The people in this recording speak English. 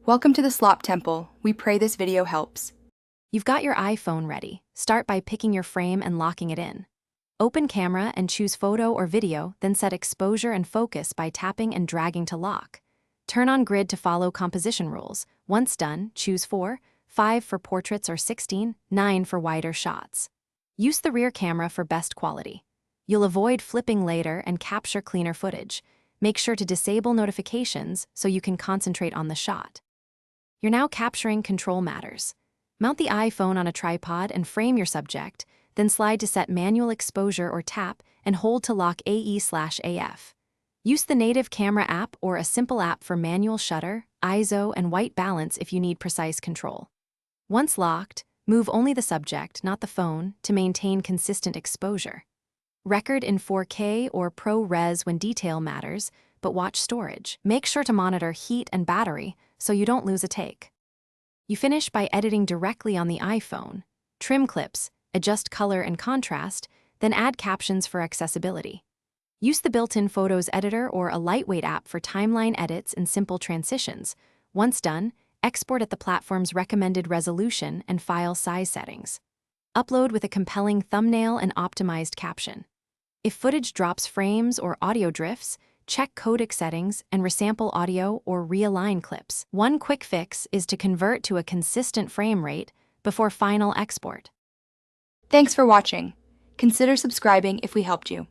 Welcome to the Slop Temple. We pray this video helps. You've got your iPhone ready. Start by picking your frame and locking it in. Open camera and choose photo or video, then set exposure and focus by tapping and dragging to lock. Turn on grid to follow composition rules. Once done, choose 4, 5 for portraits or 16, 9 for wider shots. Use the rear camera for best quality. You'll avoid flipping later and capture cleaner footage. Make sure to disable notifications so you can concentrate on the shot. You're now capturing control matters. Mount the iPhone on a tripod and frame your subject, then slide to set manual exposure or tap and hold to lock AE/AF. Use the native camera app or a simple app for manual shutter, ISO, and white balance if you need precise control. Once locked, move only the subject, not the phone, to maintain consistent exposure. Record in 4K or ProRes when detail matters, but watch storage. Make sure to monitor heat and battery so you don't lose a take. You finish by editing directly on the iPhone. Trim clips, adjust color and contrast, then add captions for accessibility. Use the built-in Photos editor or a lightweight app for timeline edits and simple transitions. Once done, export at the platform's recommended resolution and file size settings. Upload with a compelling thumbnail and optimized caption. If footage drops frames or audio drifts, check codec settings and resample audio or realign clips. One quick fix is to convert to a consistent frame rate before final export. Thanks for watching. Consider subscribing if we helped you.